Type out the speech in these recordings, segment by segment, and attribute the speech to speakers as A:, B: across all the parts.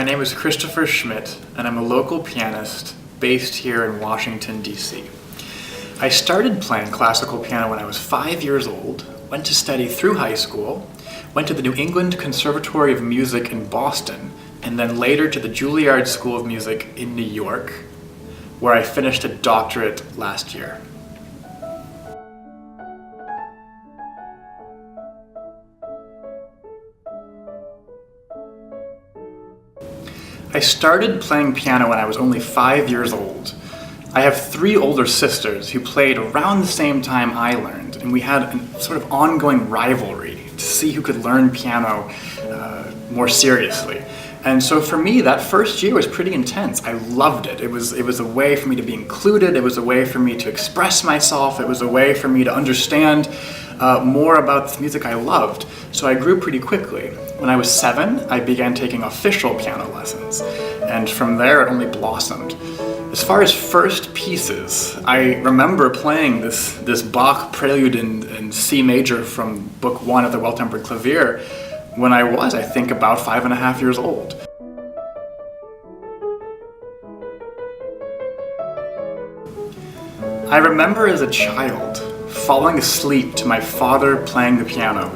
A: name is Christopher Schmitt, and I'm a local pianist based here in Washington, D.C. I started playing classical piano when I was 5 years old, went to study through high school, went to the New England Conservatory of Music in Boston, and then later to the Juilliard School of Music in New York, where I finished a doctorate last year. I started playing piano when I was only 5 years old. I have 3 older sisters who played around the same time I learned, and we had a sort of ongoing rivalry to see who could learn piano more seriously. And so for me, that first year was pretty intense. I loved it. It was a way for me to be included. It was a way for me to express myself. It was a way for me to understand more about this music I loved. So I grew pretty quickly. When I was 7, I began taking official piano lessons, and from there it only blossomed. As far as first pieces, I remember playing this Bach prelude in C major from Book 1 of the Well-Tempered Clavier when I was, I think, about 5.5 years old. I remember as a child falling asleep to my father playing the piano.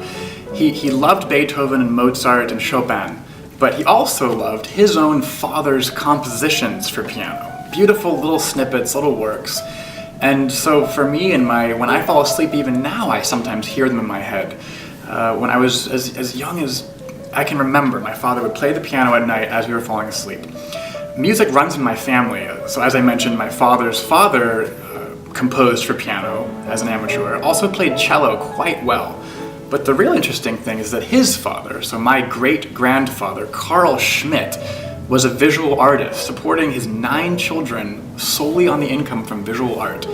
A: He loved Beethoven and Mozart and Chopin, but he also loved his own father's compositions for piano. Beautiful little snippets, little works. And so for me, when I fall asleep even now, I sometimes hear them in my head. When I was as young as I can remember, my father would play the piano at night as we were falling asleep. Music runs in my family. So as I mentioned, my father's father composed for piano as an amateur, also played cello quite well. But the real interesting thing is that his father, so my great-grandfather, Carl Schmitt, was a visual artist, supporting his 9 children solely on the income from visual art.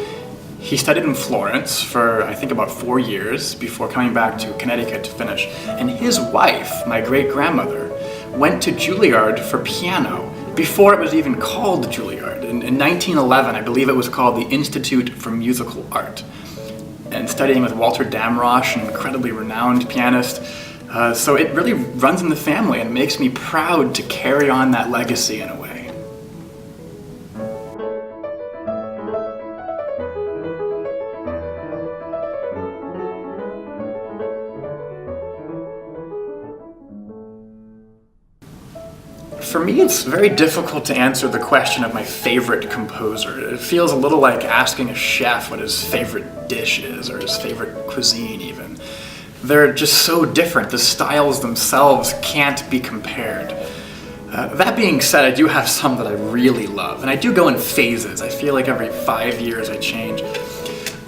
A: He studied in Florence for, I think, about 4 years before coming back to Connecticut to finish. And his wife, my great-grandmother, went to Juilliard for piano before it was even called Juilliard. In 1911, I believe it was called the Institute for Musical Art. And studying with Walter Damrosch, an incredibly renowned pianist. So it really runs in the family and makes me proud to carry on that legacy in a way. For me, it's very difficult to answer the question of my favorite composer. It feels a little like asking a chef what his favorite dish is, or his favorite cuisine even. They're just so different. The styles themselves can't be compared. That being said, I do have some that I really love, and I do go in phases. I feel like every 5 years I change.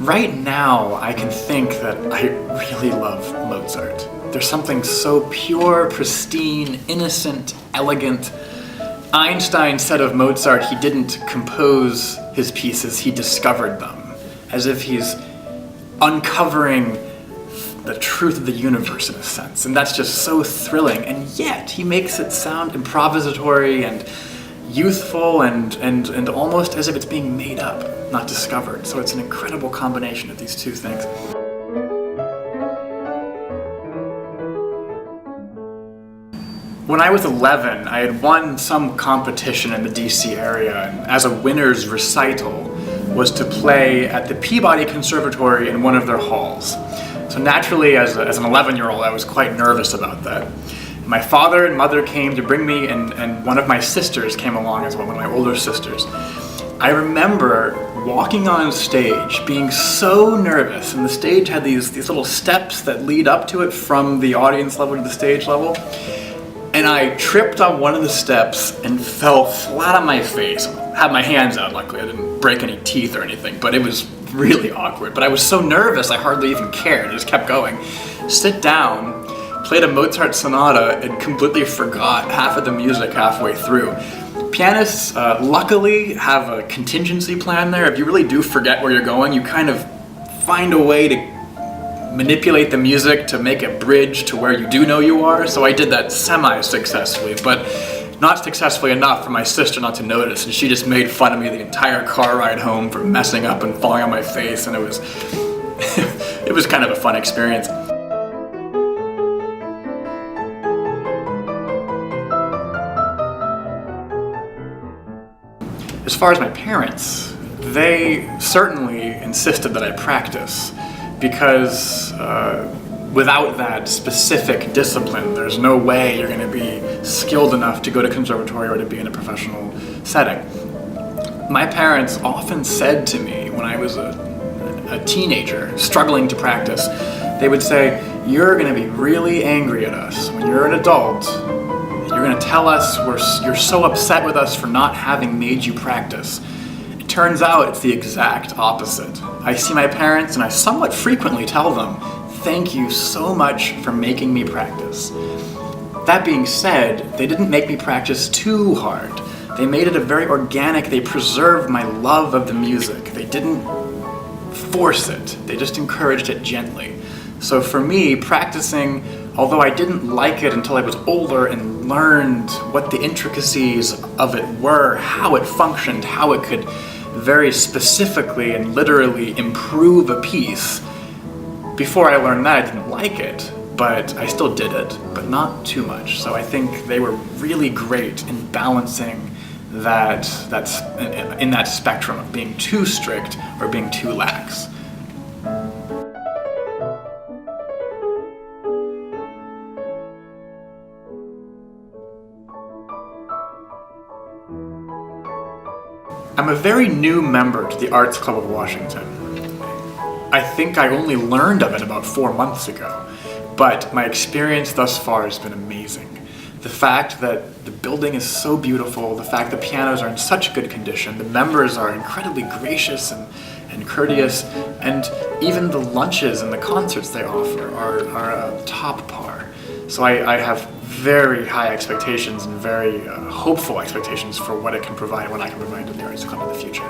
A: Right now, I can think that I really love Mozart. There's something so pure, pristine, innocent, elegant. Einstein said of Mozart, he didn't compose his pieces, he discovered them, as if he's uncovering the truth of the universe in a sense. And that's just so thrilling, and yet he makes it sound improvisatory and youthful and almost as if it's being made up, not discovered. So it's an incredible combination of these two things. When I was 11, I had won some competition in the DC area, and as a winner's recital was to play at the Peabody Conservatory in one of their halls. So naturally, as an 11-year-old, I was quite nervous about that. My father and mother came to bring me, and one of my sisters came along as well, one of my older sisters. I remember walking on stage, being so nervous, and the stage had these little steps that lead up to it from the audience level to the stage level. And I tripped on one of the steps and fell flat on my face. I had my hands out, luckily. I didn't break any teeth or anything, but it was really awkward. But I was so nervous, I hardly even cared. I just kept going. Sit down, played a Mozart sonata, and completely forgot half of the music halfway through. Pianists, luckily, have a contingency plan there. If you really do forget where you're going, you kind of find a way to manipulate the music to make a bridge to where you do know you are. So I did that semi-successfully, but not successfully enough for my sister not to notice, and she just made fun of me the entire car ride home for messing up and falling on my face, and it was it was kind of a fun experience. As far as my parents, they certainly insisted that I practice because without that specific discipline, there's no way you're going to be skilled enough to go to conservatory or to be in a professional setting. My parents often said to me when I was a teenager struggling to practice, they would say, "You're going to be really angry at us when you're an adult. You're going to tell us you're so upset with us for not having made you practice." It turns out it's the exact opposite. I see my parents and I somewhat frequently tell them, "Thank you so much for making me practice." That being said, they didn't make me practice too hard. They made it a very organic, they preserved my love of the music. They didn't force it, they just encouraged it gently. So for me, practicing, although I didn't like it until I was older and learned what the intricacies of it were, how it functioned, how it could very specifically and literally improve a piece, before I learned that I didn't like it, but I still did it, but not too much. So I think they were really great in balancing that's in that spectrum of being too strict or being too lax. I'm a very new member to the Arts Club of Washington. I think I only learned of it about 4 months ago, but my experience thus far has been amazing. The fact that the building is so beautiful, the fact the pianos are in such good condition, the members are incredibly gracious and courteous, and even the lunches and the concerts they offer are top par. So I have very high expectations and very hopeful expectations for what it can provide, what I can provide to the Arts Club in the future.